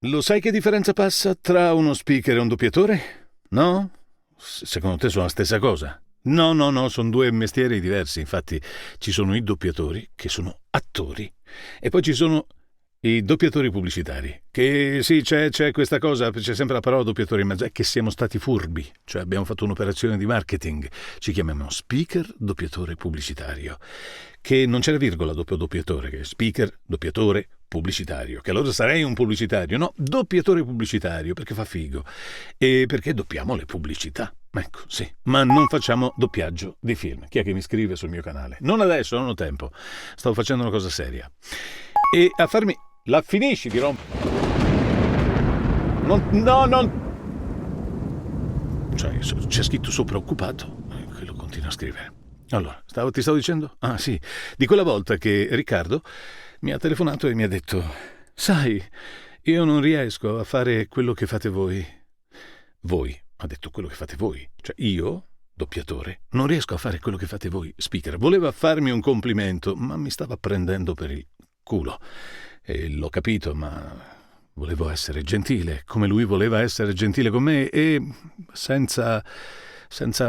Lo sai che differenza passa tra uno speaker e un doppiatore? No? Secondo te sono la stessa cosa? No, sono due mestieri diversi. Infatti ci sono i doppiatori, che sono attori, e poi ci sono i doppiatori pubblicitari, che sì, c'è questa cosa, c'è sempre la parola doppiatore in mezzo, è che siamo stati furbi, cioè abbiamo fatto un'operazione di marketing, ci chiamiamo speaker, doppiatore pubblicitario, che non c'è la virgola dopo doppiatore, che è speaker, doppiatore, pubblicitario, che allora sarei un pubblicitario, no, doppiatore pubblicitario, perché fa figo, e perché doppiamo le pubblicità. Ecco, sì, ma non facciamo doppiaggio di film. Chi è che mi scrive sul mio canale? Non adesso, non ho tempo. Stavo facendo una cosa seria. E a farmi... La finisci di rompere? Non... Cioè, c'è scritto sopra occupato. Quello continua a scrivere. Allora, ti stavo dicendo? Ah, sì. Di quella volta che Riccardo mi ha telefonato e mi ha detto: sai, io non riesco a fare quello che fate voi. Voi? Ha detto quello che fate voi. Cioè io, doppiatore, non riesco a fare quello che fate voi, speaker. Voleva farmi un complimento, ma mi stava prendendo per il culo. E l'ho capito, ma volevo essere gentile, come lui voleva essere gentile con me, e senza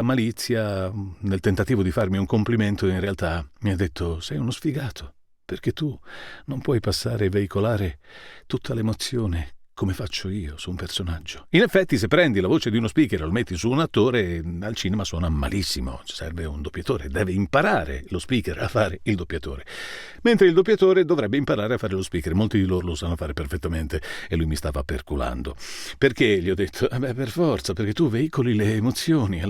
malizia, nel tentativo di farmi un complimento, in realtà mi ha detto: sei uno sfigato, perché tu non puoi passare e veicolare tutta l'emozione come faccio io su un personaggio. In effetti, se prendi la voce di uno speaker e lo metti su un attore, al cinema suona malissimo. Serve un doppiatore, deve imparare lo speaker a fare il doppiatore. Mentre il doppiatore dovrebbe imparare a fare lo speaker. Molti di loro lo sanno fare perfettamente, e lui mi stava perculando. Perché gli ho detto: per forza, perché tu veicoli le emozioni. E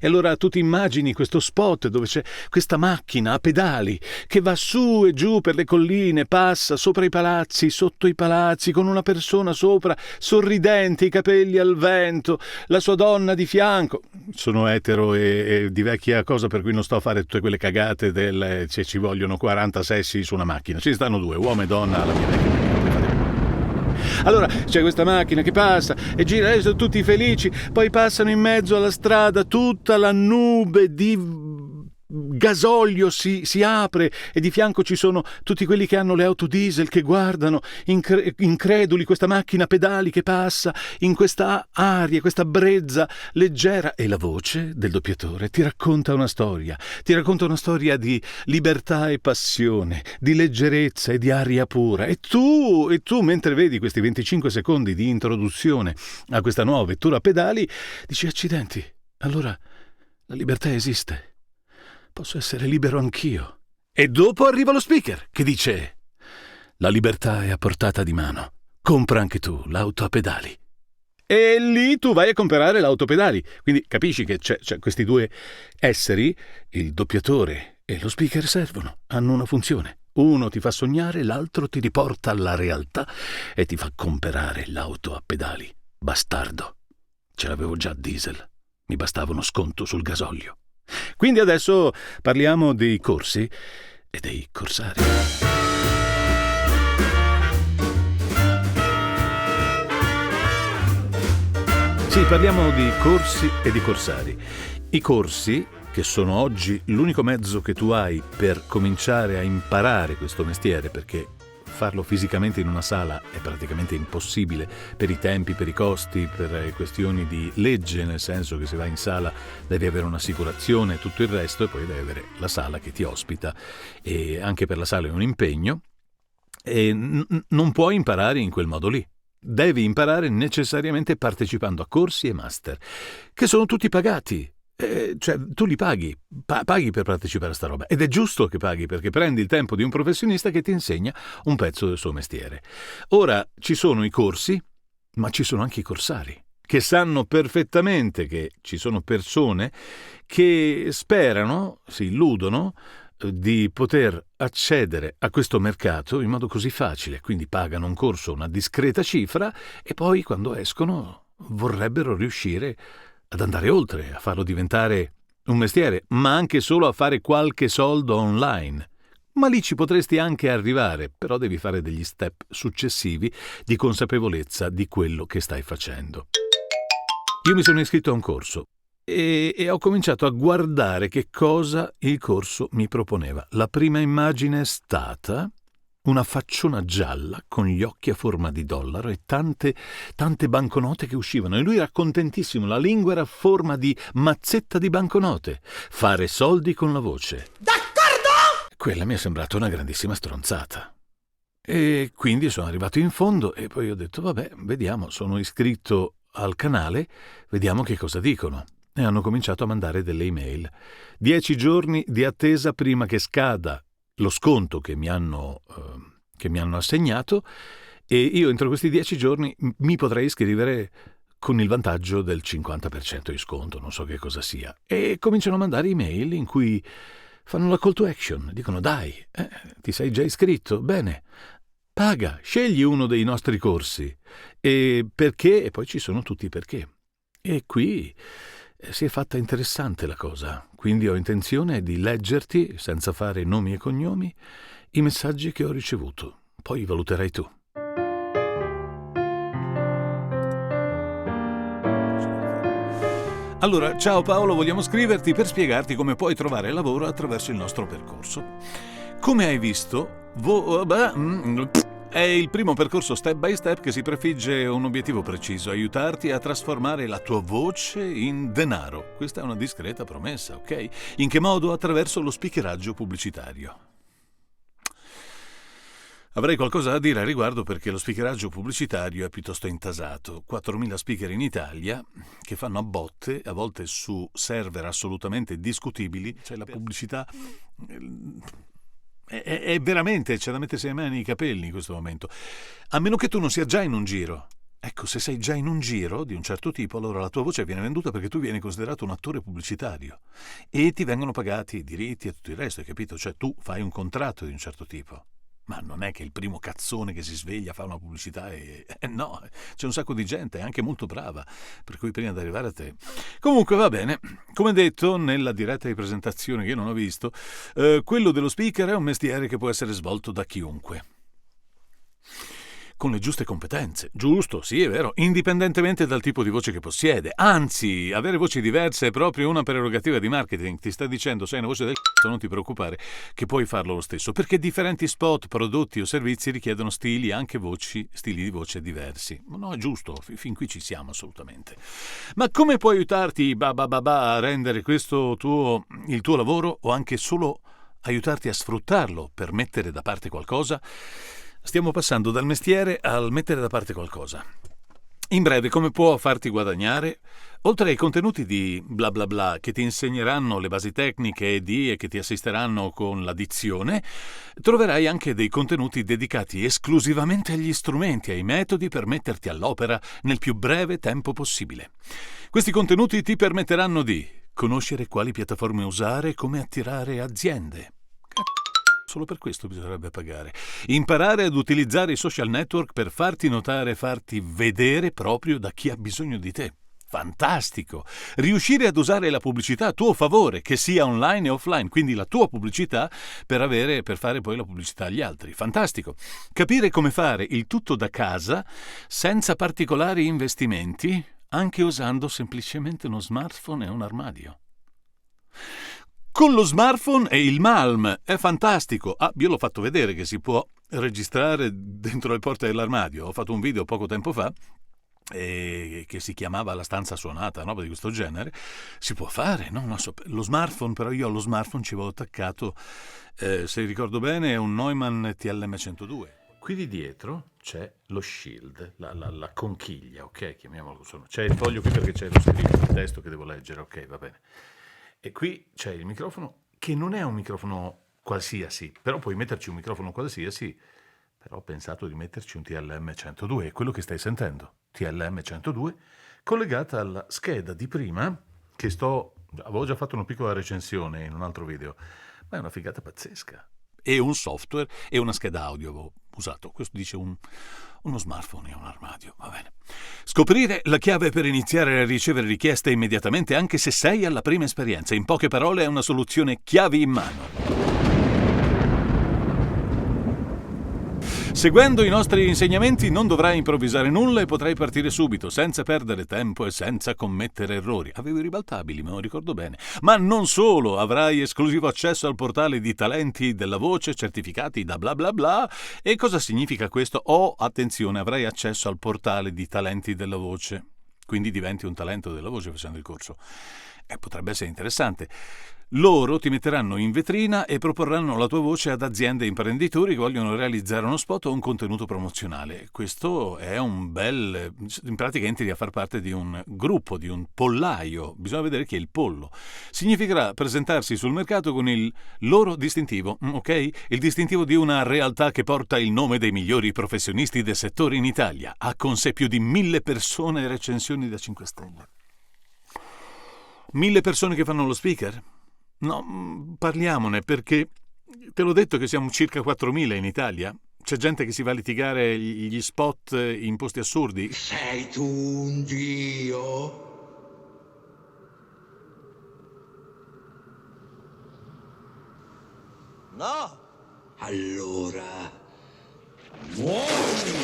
allora tu ti immagini questo spot dove c'è questa macchina a pedali che va su e giù per le colline, passa sopra i palazzi, sotto i palazzi, con una persona sopra, sorridente, i capelli al vento, la sua donna di fianco. Sono etero e di vecchia cosa, per cui non sto a fare tutte quelle cagate del ci vogliono 40 sessi su una macchina. Ci stanno due, uomo e donna, alla mia vecchia maniera. Allora c'è questa macchina che passa e gira, sono tutti felici, poi passano in mezzo alla strada, tutta la nube di gasolio si apre, e di fianco ci sono tutti quelli che hanno le auto diesel che guardano increduli questa macchina a pedali che passa in questa aria, questa brezza leggera, e la voce del doppiatore ti racconta una storia di libertà e passione, di leggerezza e di aria pura, e tu mentre vedi questi 25 secondi di introduzione a questa nuova vettura a pedali dici: accidenti, allora la libertà esiste. Posso essere libero anch'io. E dopo arriva lo speaker che dice: la libertà è a portata di mano. Compra anche tu l'auto a pedali. E lì tu vai a comprare l'auto a pedali. Quindi capisci che c'è questi due esseri, il doppiatore e lo speaker, servono, hanno una funzione. Uno ti fa sognare, l'altro ti riporta alla realtà e ti fa comprare l'auto a pedali. Bastardo. Ce l'avevo già diesel. Mi bastava uno sconto sul gasolio. Quindi adesso parliamo dei corsi e dei corsari. Sì, parliamo di corsi e di corsari. I corsi, che sono oggi l'unico mezzo che tu hai per cominciare a imparare questo mestiere, perché farlo fisicamente in una sala è praticamente impossibile per i tempi, per i costi, per questioni di legge, nel senso che se vai in sala devi avere un'assicurazione e tutto il resto, e poi devi avere la sala che ti ospita, e anche per la sala è un impegno, e non puoi imparare in quel modo lì. Devi imparare necessariamente partecipando a corsi e master, che sono tutti pagati. Cioè tu li paghi per partecipare a sta roba, ed è giusto che paghi, perché prendi il tempo di un professionista che ti insegna un pezzo del suo mestiere. Ora ci sono i corsi, ma ci sono anche i corsari, che sanno perfettamente che ci sono persone che sperano, si illudono di poter accedere a questo mercato in modo così facile, quindi pagano un corso una discreta cifra e poi quando escono vorrebbero riuscire ad andare oltre, a farlo diventare un mestiere, ma anche solo a fare qualche soldo online. Ma lì ci potresti anche arrivare, però devi fare degli step successivi di consapevolezza di quello che stai facendo. Io mi sono iscritto a un corso e ho cominciato a guardare che cosa il corso mi proponeva. La prima immagine è stata una facciona gialla con gli occhi a forma di dollaro e tante banconote che uscivano, e lui era contentissimo, la lingua era a forma di mazzetta di banconote. Fare soldi con la voce. D'accordo! Quella mi è sembrata una grandissima stronzata. E quindi sono arrivato in fondo e poi ho detto vabbè, vediamo, sono iscritto al canale, vediamo che cosa dicono. E hanno cominciato a mandare delle email. 10 giorni di attesa prima che scada lo sconto che mi hanno assegnato, e io entro questi 10 giorni mi potrei iscrivere con il vantaggio del 50% di sconto, non so che cosa sia. E cominciano a mandare email in cui fanno la call to action, dicono dai, ti sei già iscritto? Bene, paga, scegli uno dei nostri corsi. E perché? E poi ci sono tutti i perché. E qui si è fatta interessante la cosa, quindi ho intenzione di leggerti, senza fare nomi e cognomi, i messaggi che ho ricevuto. Poi valuterai tu. Allora, ciao Paolo, vogliamo scriverti per spiegarti come puoi trovare lavoro attraverso il nostro percorso. Come hai visto, è il primo percorso step by step che si prefigge un obiettivo preciso: aiutarti a trasformare la tua voce in denaro. Questa è una discreta promessa, ok? In che modo? Attraverso lo speakeraggio pubblicitario. Avrei qualcosa da dire a riguardo perché lo speakeraggio pubblicitario è piuttosto intasato. 4.000 speaker in Italia che fanno a botte, a volte su server assolutamente discutibili. C'è la pubblicità... È veramente, c'è da mettersi le mani nei capelli in questo momento. A meno che tu non sia già in un giro. Ecco, se sei già in un giro di un certo tipo, allora la tua voce viene venduta perché tu vieni considerato un attore pubblicitario e ti vengono pagati i diritti e tutto il resto, hai capito? Cioè tu fai un contratto di un certo tipo. Ma non è che il primo cazzone che si sveglia fa una pubblicità e... no, c'è un sacco di gente, anche molto brava, per cui prima di arrivare a te... Comunque va bene, come detto nella diretta di presentazione che io non ho visto, quello dello speaker è un mestiere che può essere svolto da chiunque. Con le giuste competenze, giusto, sì, è vero, indipendentemente dal tipo di voce che possiede. Anzi, avere voci diverse è proprio una prerogativa di marketing. Ti sta dicendo, sei una voce del c***o, non ti preoccupare, che puoi farlo lo stesso, perché differenti spot, prodotti o servizi richiedono stili di voce diversi. No, è giusto, fin qui ci siamo assolutamente. Ma come puoi aiutarti a rendere questo il tuo lavoro, o anche solo aiutarti a sfruttarlo per mettere da parte qualcosa? Stiamo passando dal mestiere al mettere da parte qualcosa. In breve, come può farti guadagnare? Oltre ai contenuti di bla bla bla che ti insegneranno le basi tecniche e che ti assisteranno con la dizione, troverai anche dei contenuti dedicati esclusivamente agli strumenti e ai metodi per metterti all'opera nel più breve tempo possibile. Questi contenuti ti permetteranno di conoscere quali piattaforme usare e come attirare aziende. Solo per questo bisognerebbe pagare. Imparare ad utilizzare i social network per farti notare e farti vedere proprio da chi ha bisogno di te. Fantastico! Riuscire ad usare la pubblicità a tuo favore, che sia online e offline, quindi la tua pubblicità per fare poi la pubblicità agli altri. Fantastico! Capire come fare il tutto da casa, senza particolari investimenti, anche usando semplicemente uno smartphone e un armadio. Con lo smartphone e il Malm, è fantastico. Io l'ho fatto vedere che si può registrare dentro le porte dell'armadio. Ho fatto un video poco tempo fa che si chiamava La stanza suonata, roba di questo genere. Si può fare, no? Lo smartphone, però io allo smartphone ci avevo attaccato, se ricordo bene, è un Neumann TLM102. Qui di dietro c'è lo shield, la conchiglia, ok? Chiamiamolo così. C'è il foglio qui perché c'è lo scritto, il testo che devo leggere, ok, va bene. E qui c'è il microfono, che non è un microfono qualsiasi, però puoi metterci un microfono qualsiasi, però ho pensato di metterci un TLM102, è quello che stai sentendo, TLM102, collegata alla scheda di prima, che avevo già fatto una piccola recensione in un altro video, ma è una figata pazzesca. E un software e una scheda audio avevo usato, questo dice uno smartphone e un armadio, va bene. Scoprire la chiave per iniziare a ricevere richieste immediatamente anche se sei alla prima esperienza. In poche parole è una soluzione chiavi in mano. Seguendo i nostri insegnamenti non dovrai improvvisare nulla e potrai partire subito, senza perdere tempo e senza commettere errori. Avevo i ribaltabili, me lo ricordo bene. Ma non solo, avrai esclusivo accesso al portale di talenti della voce, certificati da bla bla bla. E cosa significa questo? Attenzione, avrai accesso al portale di talenti della voce. Quindi diventi un talento della voce facendo il corso. Potrebbe essere interessante. Loro ti metteranno in vetrina e proporranno la tua voce ad aziende e imprenditori che vogliono realizzare uno spot o un contenuto promozionale. Questo è un bel... In pratica entri a far parte di un gruppo, di un pollaio. Bisogna vedere chi è il pollo. Significherà presentarsi sul mercato con il loro distintivo, ok? Il distintivo di una realtà che porta il nome dei migliori professionisti del settore in Italia. Ha con sé più di 1000 persone e recensioni da 5 stelle. 1000 persone che fanno lo speaker? No, parliamone, perché te l'ho detto che siamo circa 4000 in Italia. C'è gente che si va a litigare gli spot in posti assurdi. Sei tu un dio? No! Allora, muori!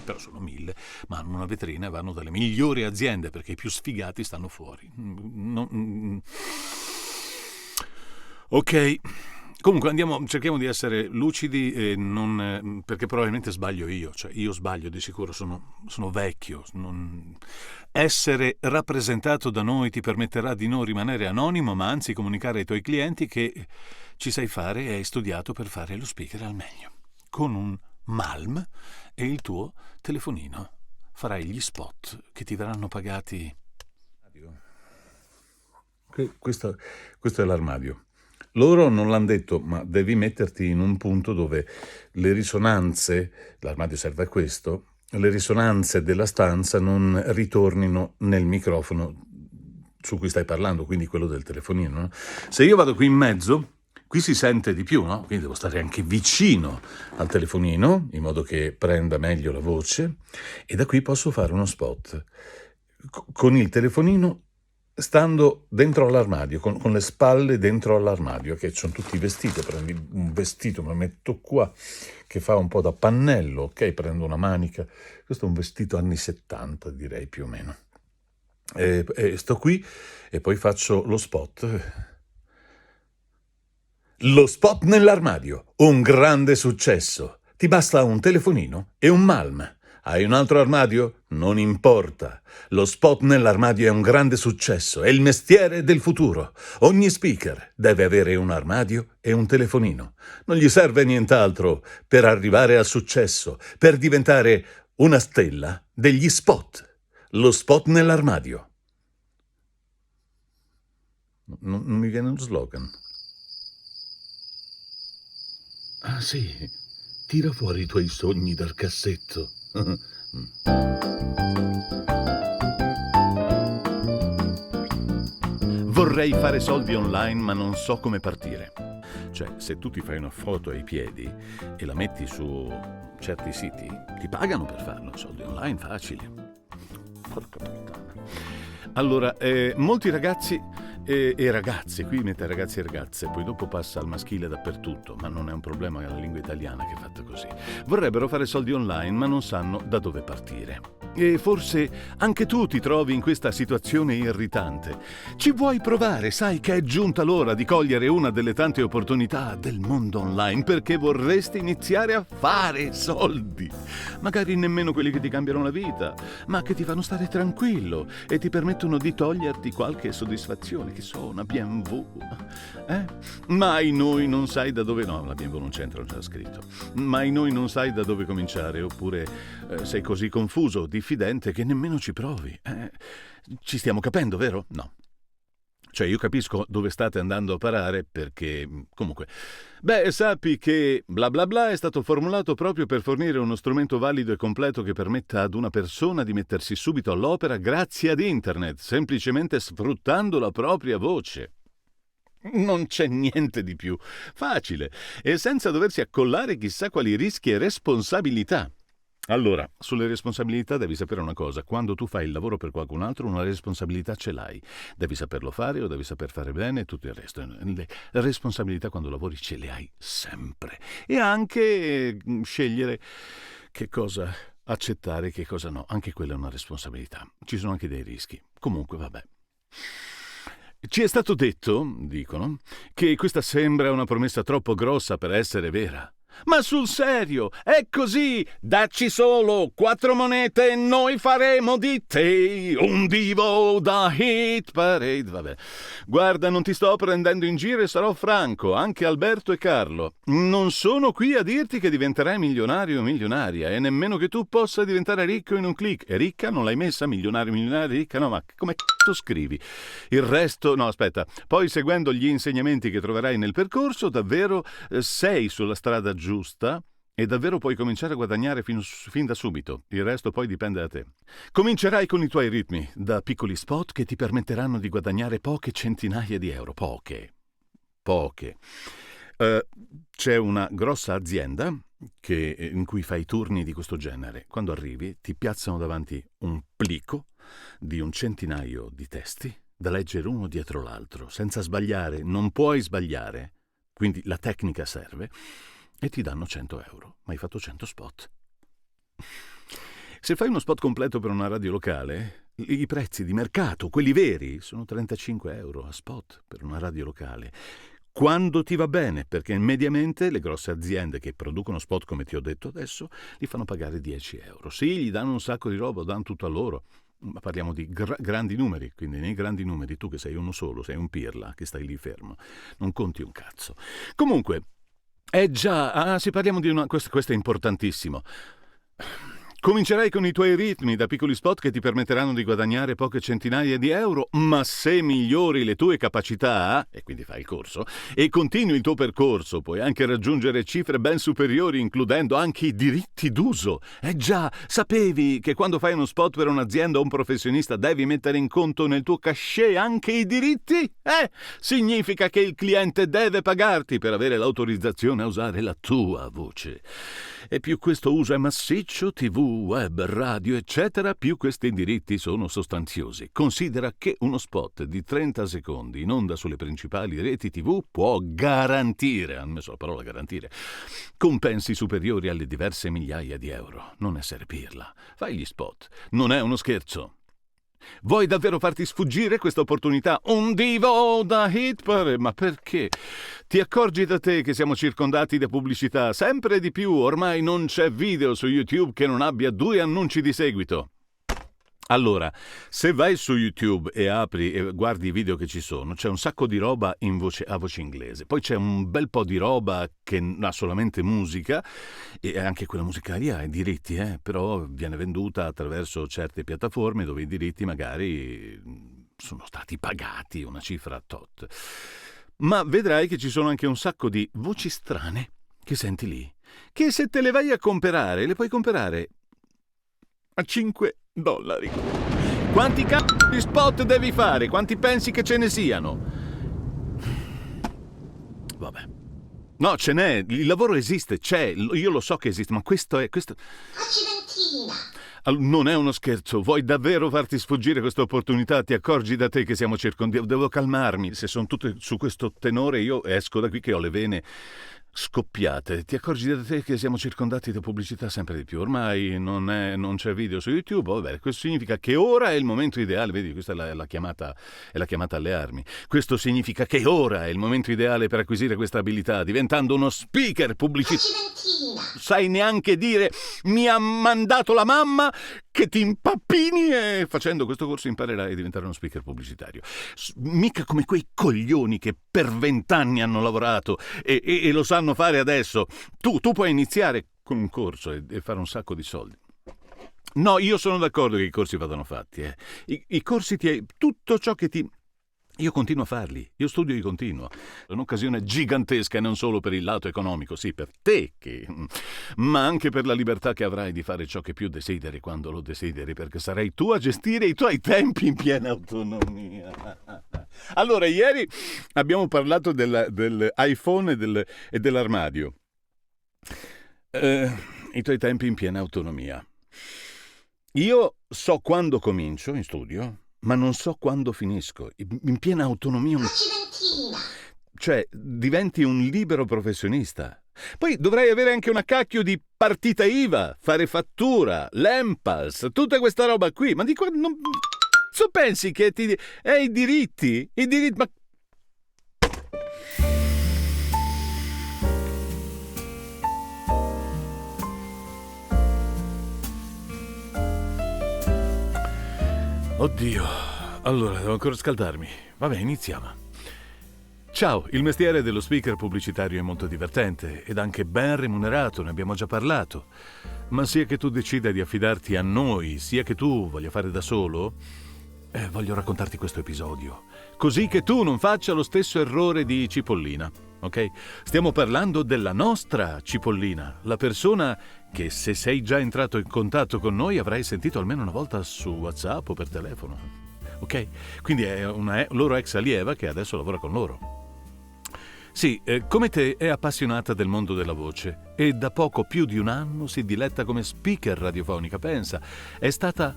Però sono 1000, ma hanno una vetrina e vanno dalle migliori aziende perché i più sfigati stanno fuori. Ok, comunque cerchiamo di essere lucidi e non, perché probabilmente sbaglio io, cioè io sbaglio di sicuro, sono vecchio. Essere rappresentato da noi ti permetterà di non rimanere anonimo, ma anzi comunicare ai tuoi clienti che ci sai fare e hai studiato per fare lo speaker al meglio. Con un Malm e il tuo telefonino farai gli spot che ti verranno pagati. Questo è l'armadio. Loro non l'hanno detto, ma devi metterti in un punto dove le risonanze, l'armadio serve a questo, le risonanze della stanza non ritornino nel microfono su cui stai parlando, quindi quello del telefonino, no? Se io vado qui in mezzo, qui si sente di più, no? Quindi devo stare anche vicino al telefonino, in modo che prenda meglio la voce, e da qui posso fare uno spot con il telefonino stando dentro all'armadio, con le spalle dentro all'armadio, che sono tutti vestiti. Prendi un vestito, me lo metto qua, che fa un po' da pannello, ok? Prendo una manica. Questo è un vestito anni 70, direi, più o meno. E sto qui e poi faccio lo spot. Lo spot nell'armadio, un grande successo. Ti basta un telefonino e un Malm. Hai un altro armadio? Non importa. Lo spot nell'armadio è un grande successo, è il mestiere del futuro. Ogni speaker deve avere un armadio e un telefonino. Non gli serve nient'altro per arrivare al successo, per diventare una stella degli spot. Lo spot nell'armadio. Non mi viene uno slogan. Ah sì, tira fuori i tuoi sogni dal cassetto. Vorrei fare soldi online, ma non so come partire. Cioè, se tu ti fai una foto ai piedi e la metti su certi siti, ti pagano per farlo. Soldi online facili. Porca puttana. Allora, molti ragazzi e ragazze, qui mette ragazzi e ragazze, poi dopo passa al maschile dappertutto, ma non è un problema, è la lingua italiana che è fatta così. Vorrebbero fare soldi online, ma non sanno da dove partire. E forse anche tu ti trovi in questa situazione irritante. Ci vuoi provare? Sai che è giunta l'ora di cogliere una delle tante opportunità del mondo online perché vorresti iniziare a fare soldi. Magari nemmeno quelli che ti cambiano la vita, ma che ti fanno stare tranquillo e ti permettono di toglierti qualche soddisfazione, che so, una BMW. Mai noi non sai da dove... No, la BMW non c'entra, non c'era scritto. Mai noi non sai da dove cominciare, oppure sei così confuso, diffidente, che nemmeno ci provi. Ci stiamo capendo, vero? No. Cioè, io capisco dove state andando a parare perché, comunque... Beh, sappi che bla bla bla è stato formulato proprio per fornire uno strumento valido e completo che permetta ad una persona di mettersi subito all'opera grazie ad internet, semplicemente sfruttando la propria voce. Non c'è niente di più facile e senza doversi accollare chissà quali rischi e responsabilità. Allora, sulle responsabilità devi sapere una cosa: quando tu fai il lavoro per qualcun altro, una responsabilità ce l'hai. Devi saperlo fare o devi saper fare bene e tutto il resto. Le responsabilità quando lavori ce le hai sempre. E anche scegliere che cosa accettare e che cosa no. Anche quella è una responsabilità. Ci sono anche dei rischi. Comunque, vabbè. Ci è stato detto, dicono, che questa sembra una promessa troppo grossa per essere vera. Ma sul serio, è così! Dacci solo 4 monete e noi faremo di te un divo da hit parade. Vabbè, guarda, non ti sto prendendo in giro e sarò franco, anche Alberto e Carlo. Non sono qui a dirti che diventerai milionario o milionaria e nemmeno che tu possa diventare ricco in un click. E ricca non l'hai messa? Milionario, milionaria, ricca? No, ma come c***o scrivi? Il resto, no, aspetta. Poi seguendo gli insegnamenti che troverai nel percorso, davvero sei sulla strada giusta e davvero puoi cominciare a guadagnare fin da subito. Il resto poi dipende da te. Comincerai con i tuoi ritmi, da piccoli spot che ti permetteranno di guadagnare poche centinaia di euro. Poche. C'è una grossa azienda in cui fai turni di questo genere. Quando arrivi ti piazzano davanti un plico di un centinaio di testi da leggere uno dietro l'altro, senza sbagliare. Non puoi sbagliare, quindi la tecnica serve. E ti danno 100 euro, ma hai fatto 100 spot. Se fai uno spot completo per una radio locale, i prezzi di mercato, quelli veri, sono 35 euro a spot per una radio locale. Quando ti va bene, perché mediamente le grosse aziende che producono spot, come ti ho detto adesso, li fanno pagare 10 euro. Sì, gli danno un sacco di roba, danno tutto a loro. Ma parliamo di grandi numeri, quindi nei grandi numeri tu che sei uno solo, sei un pirla che stai lì fermo, non conti un cazzo. Comunque, sì, parliamo di questo è importantissimo. Comincerai con i tuoi ritmi da piccoli spot che ti permetteranno di guadagnare poche centinaia di euro, ma se migliori le tue capacità, e quindi fai il corso, e continui il tuo percorso, puoi anche raggiungere cifre ben superiori, includendo anche i diritti d'uso. Già, sapevi che quando fai uno spot per un'azienda o un professionista devi mettere in conto nel tuo cachet anche i diritti? Significa che il cliente deve pagarti per avere l'autorizzazione a usare la tua voce. E più questo uso è massiccio, TV, web, radio, eccetera, più questi diritti sono sostanziosi. Considera che uno spot di 30 secondi in onda sulle principali reti TV può garantire, hanno messo la parola garantire, compensi superiori alle diverse migliaia di euro. Non essere pirla. Fai gli spot. Non è uno scherzo. Vuoi davvero farti sfuggire questa opportunità? Un divo da hit parade? Ma perché? Ti accorgi da te che siamo circondati da pubblicità sempre di più? Ormai non c'è video su YouTube che non abbia 2 annunci di seguito. Allora, se vai su YouTube e apri e guardi i video che ci sono, c'è un sacco di roba a voce inglese. Poi c'è un bel po' di roba che ha solamente musica, e anche quella musica lì ha i diritti, però viene venduta attraverso certe piattaforme dove i diritti magari sono stati pagati una cifra tot. Ma vedrai che ci sono anche un sacco di voci strane che senti lì, che se te le vai a comprare, le puoi comprare a $5. Quanti cazzo di spot devi fare? Quanti pensi che ce ne siano? Vabbè. No, ce n'è, il lavoro esiste, c'è, io lo so che esiste, ma questo Accidentina! Non è uno scherzo, vuoi davvero farti sfuggire questa opportunità? Ti accorgi da te che siamo circondati? Devo calmarmi, se sono tutte su questo tenore io esco da qui che ho le vene scoppiate. Ti accorgi da te che siamo circondati da pubblicità sempre di più. Ormai non c'è video su YouTube. Vabbè, questo significa che ora è il momento ideale. Vedi, questa è la chiamata alle armi. Questo significa che ora è il momento ideale per acquisire questa abilità, diventando uno speaker pubblicitario. Sai neanche dire mi ha mandato la mamma che ti impappini, e facendo questo corso imparerai a diventare uno speaker pubblicitario. Mica come quei coglioni che per 20 anni hanno lavorato e lo sanno fare adesso. Tu puoi iniziare con un corso e fare un sacco di soldi. No, io sono d'accordo che i corsi vadano fatti. I corsi tutto ciò che ti... Io continuo a farli, io studio di continuo. È un'occasione gigantesca, e non solo per il lato economico, sì, per te, ma anche per la libertà che avrai di fare ciò che più desideri quando lo desideri, perché sarai tu a gestire i tuoi tempi in piena autonomia. Allora, ieri abbiamo parlato dell'iPhone e dell'armadio. I tuoi tempi in piena autonomia. Io so quando comincio in studio, ma non so quando finisco. In piena autonomia, Accidentina. cioè diventi un libero professionista. Poi dovrei avere anche una cacchio di partita IVA, fare fattura, l'Enpals, tutta questa roba qui. Ma di qua non... So pensi che ti... i diritti? I diritti... Ma... Oddio, allora devo ancora scaldarmi. Vabbè, iniziamo. Ciao, il mestiere dello speaker pubblicitario è molto divertente ed anche ben remunerato, ne abbiamo già parlato. Ma sia che tu decida di affidarti a noi, sia che tu voglia fare da solo, voglio raccontarti questo episodio, così che tu non faccia lo stesso errore di Cipollina, ok? Stiamo parlando della nostra Cipollina, la persona che se sei già entrato in contatto con noi avrai sentito almeno una volta su WhatsApp o per telefono, ok? Quindi è una loro ex allieva che adesso lavora con loro. Sì, come te è appassionata del mondo della voce e da poco più di un anno si diletta come speaker radiofonica, pensa. È stata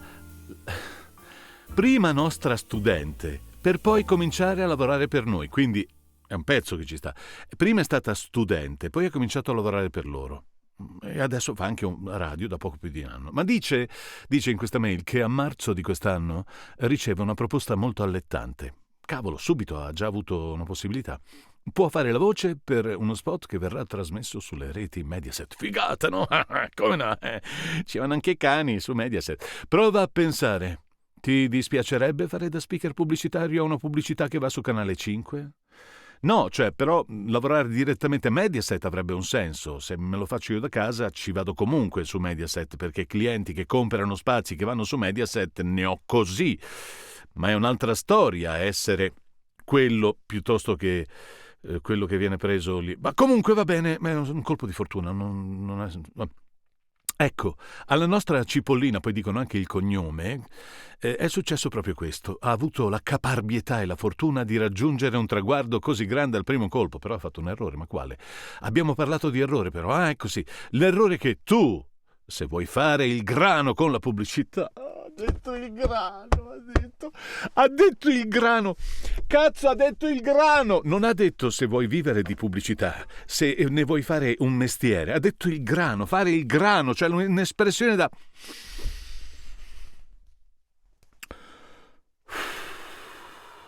prima nostra studente per poi cominciare a lavorare per noi, quindi è un pezzo che ci sta. Prima è stata studente, poi ha cominciato a lavorare per loro. E adesso fa anche un radio da poco più di un anno. Ma dice in questa mail che a marzo di quest'anno riceve una proposta molto allettante. Cavolo, subito ha già avuto una possibilità. Può fare la voce per uno spot che verrà trasmesso sulle reti Mediaset. Figata, no? Come no? Ci vanno anche i cani su Mediaset. Prova a pensare. Ti dispiacerebbe fare da speaker pubblicitario a una pubblicità che va su Canale 5? No, cioè, però lavorare direttamente a Mediaset avrebbe un senso. Se me lo faccio io da casa ci vado comunque su Mediaset, perché clienti che comprano spazi che vanno su Mediaset ne ho così. Ma è un'altra storia essere quello piuttosto che quello che viene preso lì. Ma comunque va bene, è un colpo di fortuna. Non è... Ecco, alla nostra Cipollina, poi dicono anche il cognome, è successo proprio questo. Ha avuto la caparbietà e la fortuna di raggiungere un traguardo così grande al primo colpo, però ha fatto un errore, ma quale? Abbiamo parlato di errore però, ecco sì, l'errore che tu, se vuoi fare il grano con la pubblicità... Ha detto il grano, ha detto il grano, cazzo ha detto il grano, non ha detto se vuoi vivere di pubblicità, se ne vuoi fare un mestiere, ha detto il grano, fare il grano, cioè un'espressione da...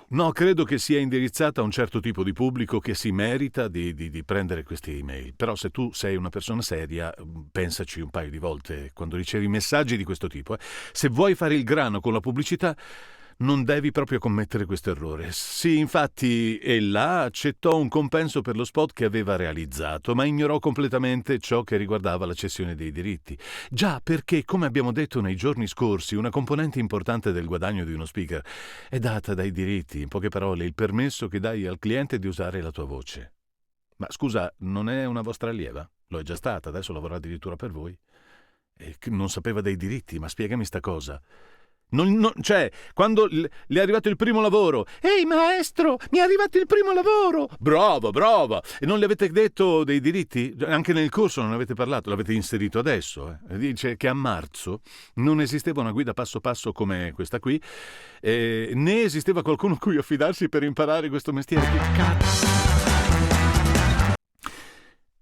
No, credo che sia indirizzata a un certo tipo di pubblico che si merita di prendere queste email. Però se tu sei una persona seria, pensaci un paio di volte quando ricevi messaggi di questo tipo. Se vuoi fare il grano con la pubblicità, non devi proprio commettere questo errore. Sì, infatti, ella accettò un compenso per lo spot che aveva realizzato, ma ignorò completamente ciò che riguardava la cessione dei diritti. Già, perché, come abbiamo detto nei giorni scorsi, una componente importante del guadagno di uno speaker è data dai diritti, in poche parole, il permesso che dai al cliente di usare la tua voce. Ma scusa, non è una vostra allieva? Lo è già stata, adesso lavora addirittura per voi. E non sapeva dei diritti, ma spiegami sta cosa. Cioè, quando le è arrivato il primo lavoro, ehi maestro, mi è arrivato il primo lavoro, bravo, e non le avete detto dei diritti? Anche nel corso non avete parlato, l'avete inserito adesso. Dice che a marzo non esisteva una guida passo passo come questa qui, né esisteva qualcuno a cui affidarsi per imparare questo mestiere. Che cazzo!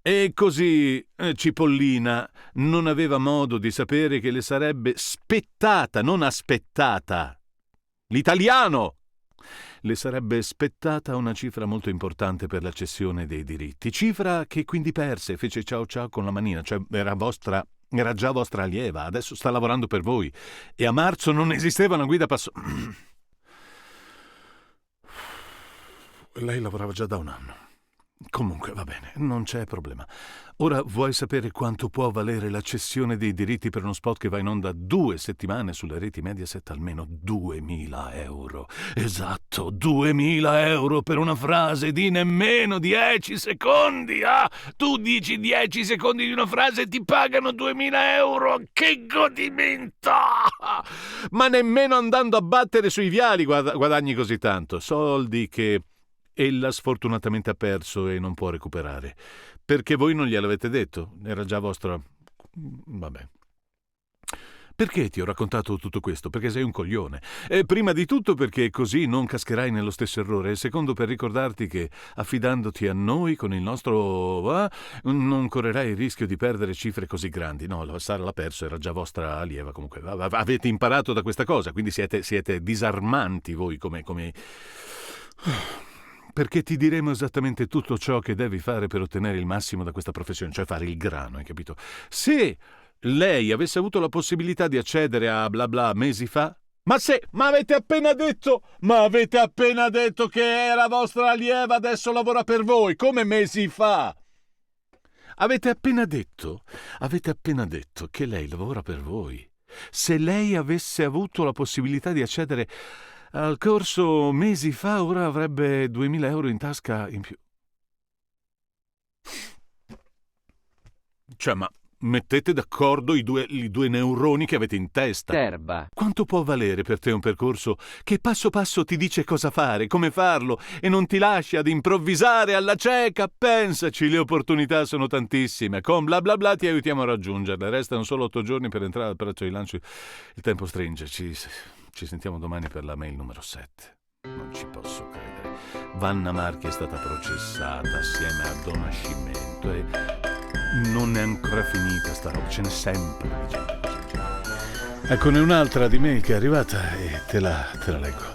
E così Cipollina non aveva modo di sapere che le sarebbe spettata, non aspettata, l'italiano! Le sarebbe spettata una cifra molto importante per la cessione dei diritti, cifra che quindi perse, fece ciao ciao con la manina, cioè era già vostra allieva, adesso sta lavorando per voi, e a marzo non esisteva una guida passo... Lei lavorava già da un anno. Comunque va bene, non c'è problema. Ora vuoi sapere quanto può valere la cessione dei diritti per uno spot che va in onda 2 settimane sulle reti Mediaset? Almeno 2.000 euro. Esatto, 2.000 euro per una frase di nemmeno 10 secondi. Ah, tu dici 10 secondi di una frase e ti pagano 2.000 euro. Che godimento! Ma nemmeno andando a battere sui viali guadagni così tanto. Soldi che... ella sfortunatamente ha perso e non può recuperare. Perché voi non gliel'avete detto? Era già vostra... Vabbè. Perché ti ho raccontato tutto questo? Perché sei un coglione. E prima di tutto perché così non cascherai nello stesso errore. E secondo per ricordarti che affidandoti a noi con il nostro non correrai il rischio di perdere cifre così grandi. No, Sara l'ha perso, era già vostra allieva comunque. Avete imparato da questa cosa, quindi siete disarmanti voi come... Perché ti diremo esattamente tutto ciò che devi fare per ottenere il massimo da questa professione, cioè fare il grano, hai capito? Se lei avesse avuto la possibilità di accedere a bla bla mesi fa, ma avete appena detto che era vostra allieva, adesso lavora per voi, come mesi fa? Avete appena detto che lei lavora per voi. Se lei avesse avuto la possibilità di accedere al corso mesi fa, ora avrebbe 2.000 euro in tasca in più. Cioè, ma mettete d'accordo i due neuroni che avete in testa. Terba. Quanto può valere per te un percorso che passo passo ti dice cosa fare, come farlo e non ti lascia ad improvvisare alla cieca? Pensaci, le opportunità sono tantissime. Con bla bla bla ti aiutiamo a raggiungerle. Restano solo 8 giorni per entrare al prezzo di lancio. Il tempo stringe. Ci sentiamo domani per la mail numero 7. Non ci posso credere. Vanna Marchi è stata processata assieme a Don Nascimento e non è ancora finita sta roba, ce n'è sempre di gente così. Eccone un'altra di mail che è arrivata e te la leggo.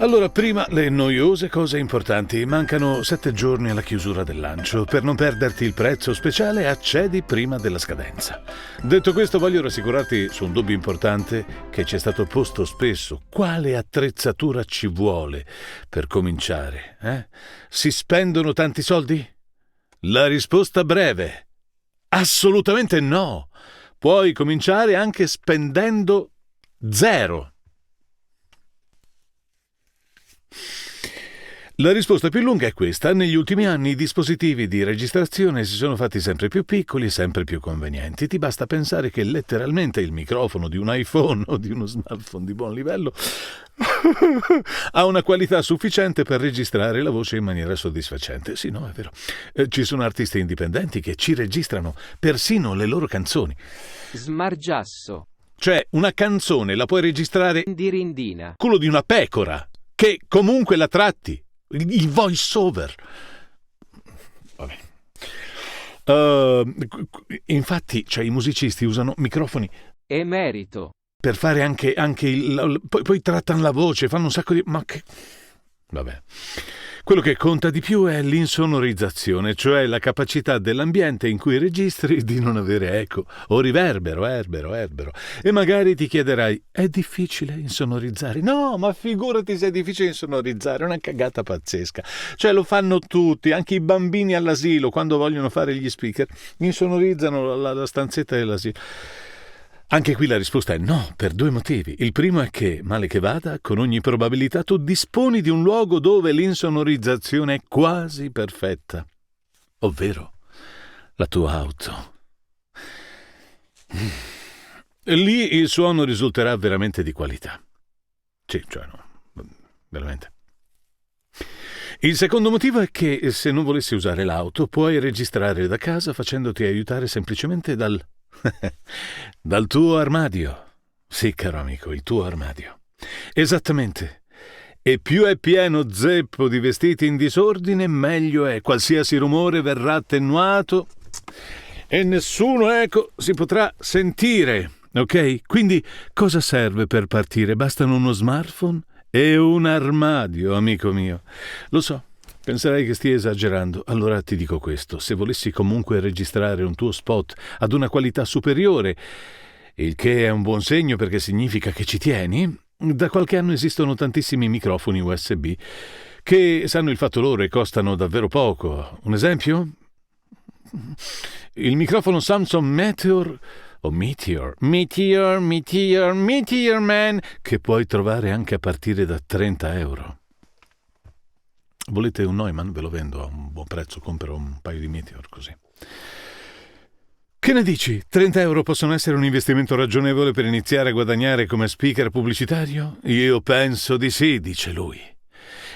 Allora, prima le noiose cose importanti. Mancano 7 giorni alla chiusura del lancio. Per non perderti il prezzo speciale, accedi prima della scadenza. Detto questo, voglio rassicurarti su un dubbio importante che ci è stato posto spesso. Quale attrezzatura ci vuole per cominciare? Si spendono tanti soldi? La risposta breve: assolutamente no. Puoi cominciare anche spendendo 0. La risposta più lunga è questa. Negli ultimi anni i dispositivi di registrazione si sono fatti sempre più piccoli e sempre più convenienti. Ti basta pensare che letteralmente il microfono di un iPhone o di uno smartphone di buon livello ha una qualità sufficiente per registrare la voce in maniera soddisfacente. Sì, no, è vero. Ci sono artisti indipendenti che ci registrano persino le loro canzoni. Smargiasso. Cioè, una canzone la puoi registrare Dirindina. quello di una pecora, che comunque la tratti. Il voice over. Vabbè. Infatti, cioè, i musicisti usano microfoni Emerito. per fare anche poi trattano la voce, fanno un sacco di... Ma che... Vabbè. Quello che conta di più è l'insonorizzazione, cioè la capacità dell'ambiente in cui registri di non avere eco o riverbero, erbero. E magari ti chiederai: è difficile insonorizzare? No, ma figurati se è difficile insonorizzare, è una cagata pazzesca. Cioè lo fanno tutti, anche i bambini all'asilo, quando vogliono fare gli speaker, insonorizzano la stanzetta dell'asilo. Anche qui la risposta è no, per 2 motivi. Il primo è che, male che vada, con ogni probabilità tu disponi di un luogo dove l'insonorizzazione è quasi perfetta, ovvero la tua auto. Lì il suono risulterà veramente di qualità. Sì, cioè no, veramente. Il secondo motivo è che se non volessi usare l'auto puoi registrare da casa facendoti aiutare semplicemente dal tuo armadio. Sì, caro amico, il tuo armadio. Esattamente. E più è pieno zeppo di vestiti in disordine, meglio è. Qualsiasi rumore verrà attenuato e nessuno eco si potrà sentire. Ok? Quindi cosa serve per partire? Bastano uno smartphone e un armadio, amico mio. Lo so. Penserai che stia esagerando, allora ti dico questo: se volessi comunque registrare un tuo spot ad una qualità superiore, il che è un buon segno perché significa che ci tieni, da qualche anno esistono tantissimi microfoni USB che sanno il fatto loro e costano davvero poco. Un esempio? Il microfono Samson Meteor o Meteor Man, che puoi trovare anche a partire da 30 euro. Volete un Neumann? Ve lo vendo a un buon prezzo, compro un paio di Meteor così. Che ne dici? 30 euro possono essere un investimento ragionevole per iniziare a guadagnare come speaker pubblicitario? Io penso di sì, dice lui.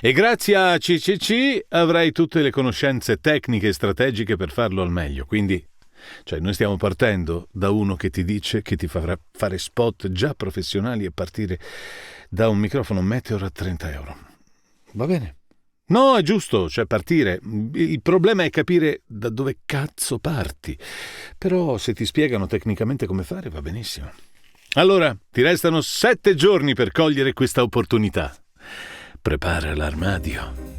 E grazie a CCC avrai tutte le conoscenze tecniche e strategiche per farlo al meglio, quindi Cioè, noi stiamo partendo da uno che ti dice che ti farà fare spot già professionali e partire da un microfono Meteor a 30 euro. Va bene? No, è giusto, cioè partire. Il problema è capire da dove cazzo parti. Però se ti spiegano tecnicamente come fare, va benissimo. Allora, ti restano 7 giorni per cogliere questa opportunità. Prepara l'armadio.